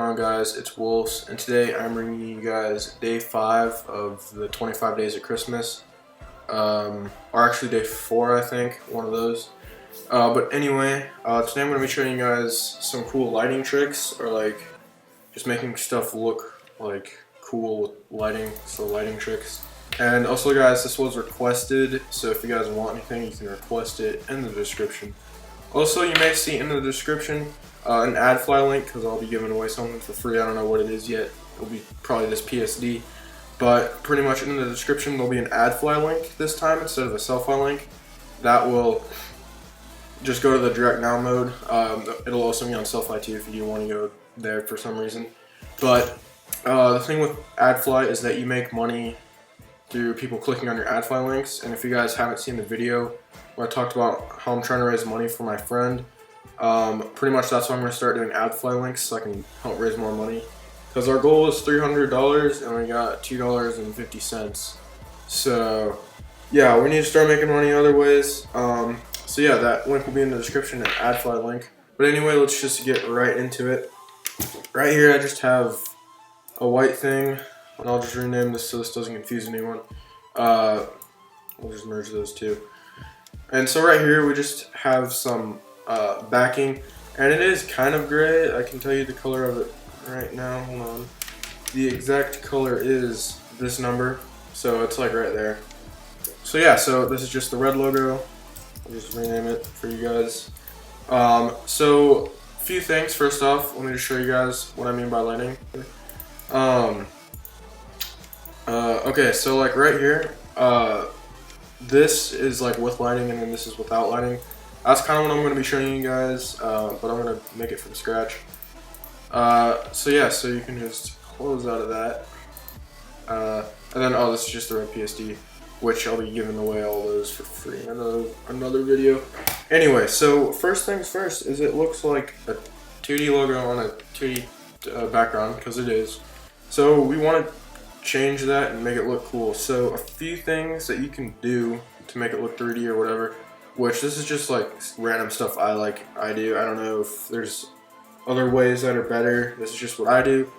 on, guys? It's Wolves, and today I'm bringing you guys day 5 of the 25 days of Christmas. Or actually day 4, I think, one of those. But anyway, today I'm going to be showing you guys some cool lighting tricks, or like just making stuff look like cool with lighting, so lighting tricks. And also, guys, this was requested, so if you guys want anything, you can request it in the description. Also, you may see in the description an AdFly link, because I'll be giving away something for free. I don't know what it is yet. It'll be probably this PSD. But pretty much in the description there'll be an AdFly link this time instead of a Sellfy link. That will just go to the direct now mode. It'll also be on Sellfy too if you do want to go there for some reason. But the thing with AdFly is that you make money through people clicking on your AdFly links. And if you guys haven't seen the video where I talked about how I'm trying to raise money for my friend, pretty much that's why I'm going to start doing AdFly links so I can help raise more money. Because our goal is $300 and we got $2.50. So yeah, we need to start making money other ways. So yeah, that link will be in the description, an AdFly link. But anyway, let's just get right into it. Right here I just have a white thing, and I'll just rename this so this doesn't confuse anyone. We'll just merge those two. And so right here we just have some backing, and it is kind of gray. I can tell you the color of it right now. Hold on. The exact color is this number, so it's like right there. So yeah, so this is just the red logo. I'll just rename it for you guys. So a few things. First off, let me just show you guys what I mean by lighting. Okay, so like right here, this is like with lighting, and then this is without lighting. That's kind of what I'm going to be showing you guys, but I'm going to make it from scratch. So yeah, so you can just close out of that. And then, oh, this is just the red PSD, which I'll be giving away all those for free in another video. Anyway, so first things first is it looks like a 2D logo on a 2D background, because it is. So we want to change that and make it look cool. So a few things that you can do to make it look 3D or whatever, which this is just like random stuff I do. I don't know if there's other ways that are better. This is just what I do.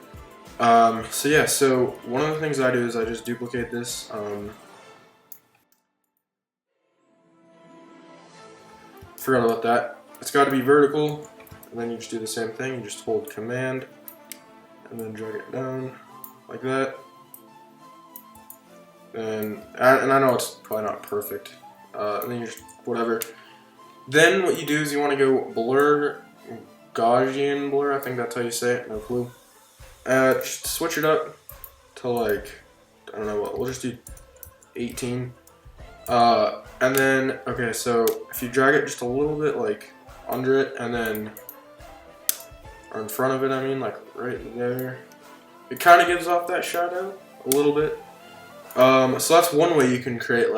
So yeah, so one of the things I do is I just duplicate this. Forgot about that. It's got to be vertical, and then you just do the same thing. You just hold Command and then drag it down like that. And I know it's probably not perfect. And then you just whatever. Then what you do is you want to go blur, Gaussian blur. I think that's how you say it. No clue. Just switch it up to like, I don't know what. We'll just do 18. And then, okay, so if you drag it just a little bit like under it, and then, or in front of it, I mean, like right there, it kind of gives off that shadow a little bit. So that's one way you can create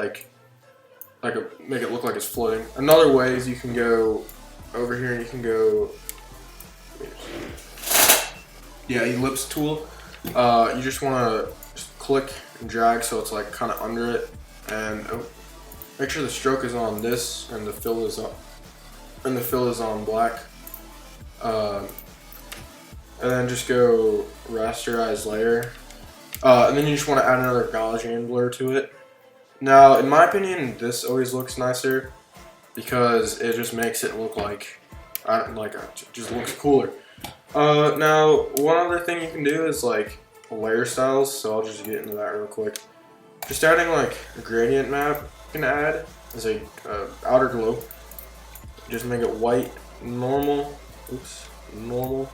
make it look like it's floating. Another way is you can go over here and you can go, yeah, ellipse tool. You just want to click and drag so it's like kind of under it, and make sure the stroke is on this and the fill is on black. And then just go rasterize layer. And then you just want to add another Gaussian blur to it. Now, in my opinion, this always looks nicer because it just makes it look like, it just looks cooler. Now, one other thing you can do is like layer styles, so I'll just get into that real quick. Just adding like a gradient map you can add as a outer glow. Just make it white, normal, normal.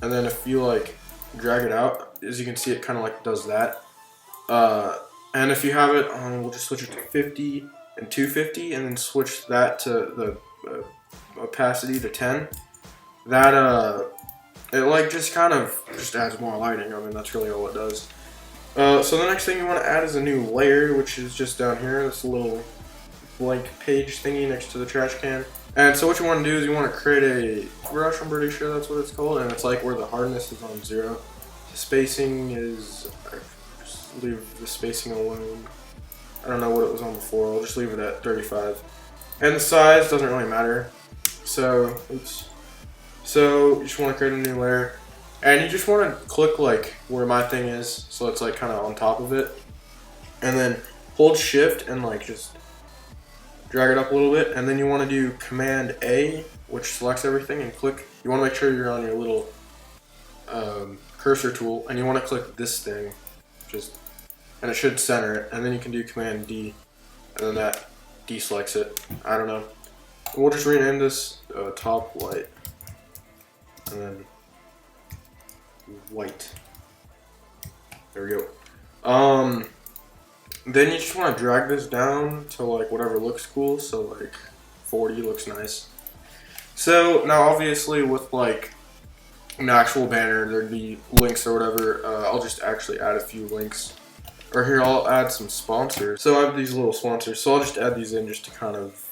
And then if you like drag it out, as you can see, it kind of like does that. And if you have it on, we'll just switch it to 50 and 250, and then switch that to the opacity to 10. That it like just kind of adds more lighting. I mean, that's really all it does. So the next thing you want to add is a new layer, which is just down here, this little blank page thingy next to the trash can. And so what you want to do is you want to create a brush, I'm pretty sure that's what it's called, and it's like where the hardness is on 0. The spacing is, just leave the spacing alone. I don't know what it was on before, I'll just leave it at 35. And the size doesn't really matter. So, So you just want to create a new layer, and you just want to click like where my thing is, so it's like kind of on top of it, and then hold shift and like just drag it up a little bit, and then you want to do Command A, which selects everything, and click. You want to make sure you're on your little cursor tool, and you want to click this thing, and it should center it, and then you can do Command D, and then that deselects it. I don't know. We'll just rename this top light, and then white. There we go. Then you just want to drag this down to like whatever looks cool. So like 40 looks nice. So now obviously with like an actual banner, there'd be links or whatever. I'll just actually add a few links. Or here, I'll add some sponsors. So I have these little sponsors. So I'll just add these in just to kind of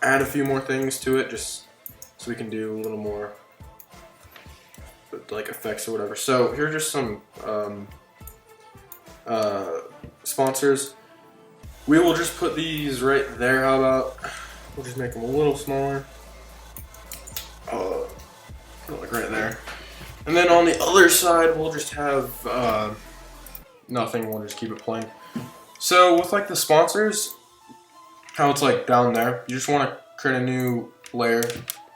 add a few more things to it, just so we can do a little more like effects or whatever. So here are just some sponsors. We will just put these right there. How about we'll just make them a little smaller, like right there. And then on the other side, we'll just have nothing. We'll just keep it plain. So with like the sponsors, how it's like down there, you just want to create a new layer.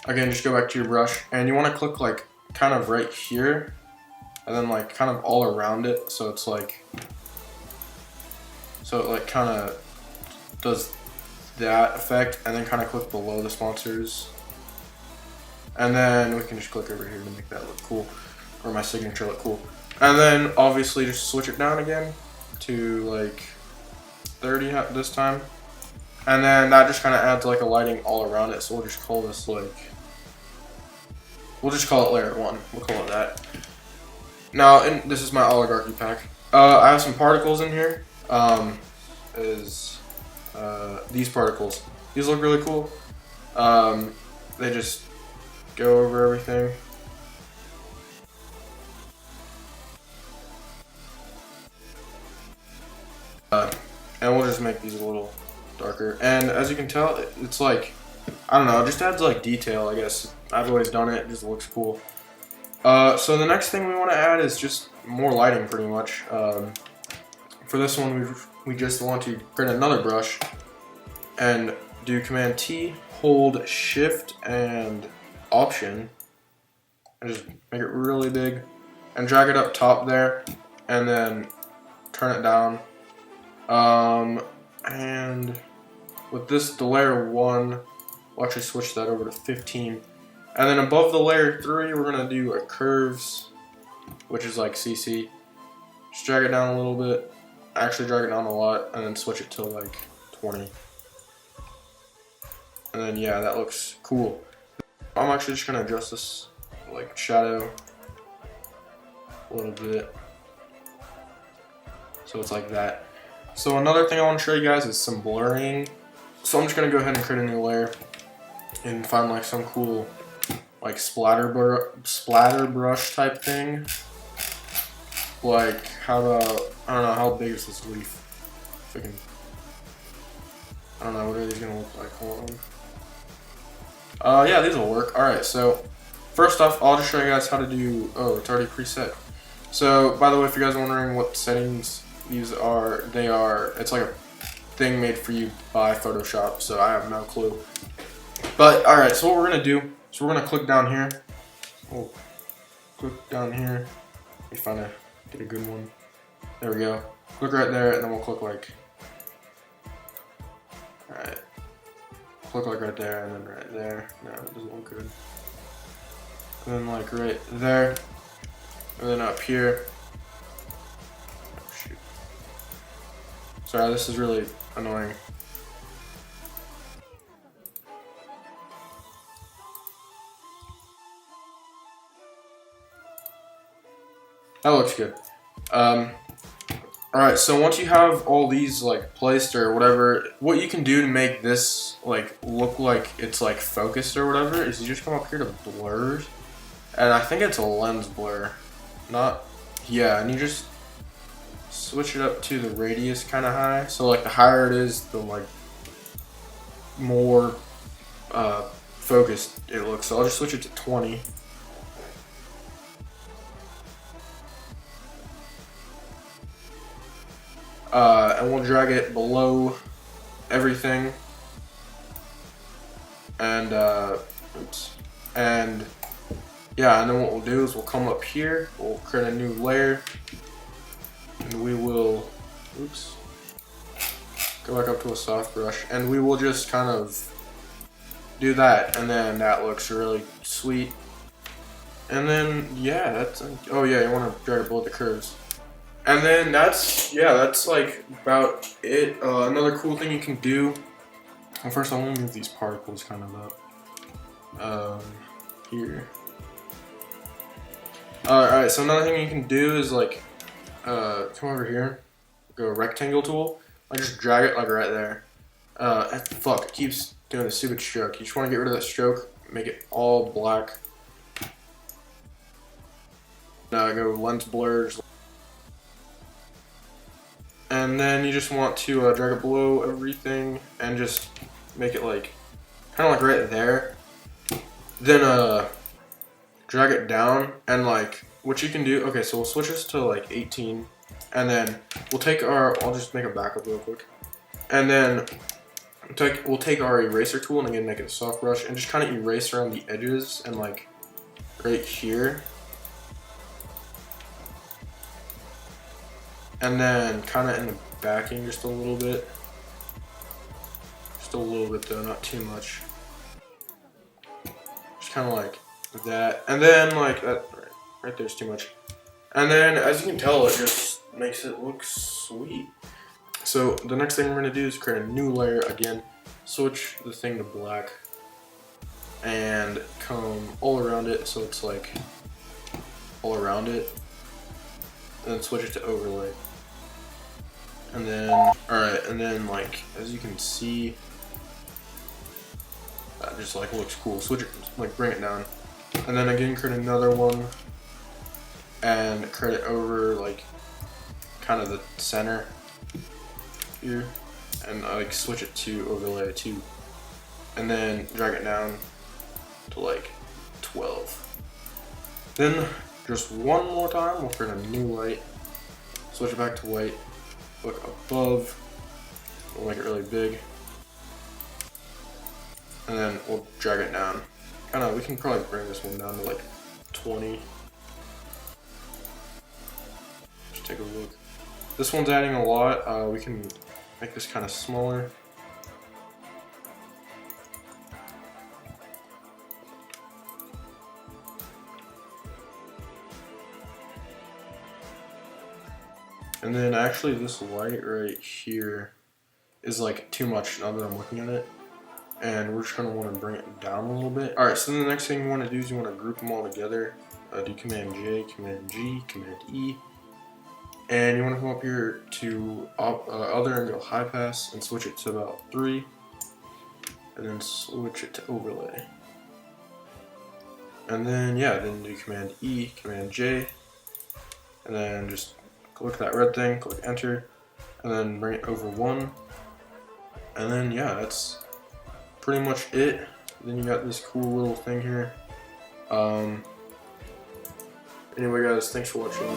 Again, just go back to your brush, and you want to click like kind of right here, and then like kind of all around it, so it's like, so it like kind of does that effect, and then kind of click below the sponsors, and then we can just click over here to make that look cool, or my signature look cool. And then obviously just switch it down again to like 30 this time. And then that just kind of adds like a lighting all around it. So we'll just call this like, we'll just call it layer 1. We'll call it that. Now, this is my oligarchy pack. I have some particles in here. These particles. These look really cool. They just go over everything. And we'll just make these a little darker. And as you can tell, it's like, I don't know, it just adds like detail, I guess. I've always done it, it just looks cool. So the next thing we want to add is just more lighting, pretty much. For this one, we just want to create another brush and do Command T, hold Shift and Option, and just make it really big, and drag it up top there, and then turn it down. And with this, the layer 1, we'll actually switch that over to 15. And then above the layer 3, we're going to do a curves, which is like CC. Just drag it down a little bit. Actually drag it down a lot, and then switch it to like 20. And then yeah, that looks cool. I'm actually just going to adjust this like shadow a little bit, so it's like that. So another thing I want to show you guys is some blurring. So I'm just going to go ahead and create a new layer and find like some cool like splatter brush type thing. Like, how about, I don't know, how big is this leaf? Freaking, I don't know, what are these going to look like? Hold on. Yeah, these will work. Alright, so first off, I'll just show you guys how to do, oh, it's already preset. So, by the way, if you guys are wondering what settings these are, it's like a thing made for you by Photoshop, so I have no clue. But, alright, so what we're going to do, so we're going to click down here. We'll click down here. Let me find get a good one. There we go. Click right there, and then we'll click like, alright. Click like right there, and then right there. No, it doesn't look good. And then like right there. And then up here. Oh shoot. Sorry, this is really annoying. That looks good. Alright, so once you have all these like placed or whatever, what you can do to make this like look like it's like focused or whatever is you just come up here to blurs, and I think it's a lens blur, yeah, and you just switch it up to the radius kind of high. So like the higher it is, the like more focused it looks. So I'll just switch it to 20. and we'll drag it below everything. And oops. And yeah, and then what we'll do is we'll come up here, we'll create a new layer, and we will, oops, go back up to a soft brush, and we will just kind of do that, and then that looks really sweet. And then yeah, that's, oh yeah, you want to drag it below the curves. And then that's like about it. Another cool thing you can do. Well, first I want to move these particles kind of up. Here. Alright, so another thing you can do is like, come over here, go rectangle tool, I just drag it like right there. Fuck, it keeps doing the stupid stroke. You just want to get rid of that stroke, make it all black. Now go lens blurs. And then you just want to drag it below everything and just make it like, kind of like right there. Then drag it down, and like what you can do, okay, so we'll switch this to like 18, and then we'll take our, I'll just make a backup real quick. And then we'll take our eraser tool and again make it a soft brush and just kind of erase around the edges and like right here. And then kind of in the backing just a little bit. Just a little bit though, not too much. Just kind of like that. And then like that, right there's too much. And then as you can tell, it just makes it look sweet. So the next thing we're gonna do is create a new layer again. Switch the thing to black. And come all around it so it's like all around it. And then switch it to overlay. And then, alright, and then like, as you can see, that just like looks cool. Switch it, like bring it down. And then again, create another one. And create it over like, kind of the center here. And like switch it to overlay 2. And then drag it down to like 12. Then, just one more time, we'll create a new light. Switch it back to white. Look above, we'll make it really big, and then we'll drag it down. We can probably bring this one down to like 20. Just take a look. This one's adding a lot. We can make this kind of smaller. And then actually this light right here is like too much now that I'm looking at it. And we're just gonna wanna bring it down a little bit. Alright, so then the next thing you wanna do is you wanna group them all together. Do Command J, Command G, Command E. And you wanna come up here to other and go high pass and switch it to about 3. And then switch it to overlay. And then yeah, then do Command E, Command J. And then just click that red thing, click enter, and then bring it over 1. And then yeah, that's pretty much it. Then you got this cool little thing here. Anyway guys, thanks for watching.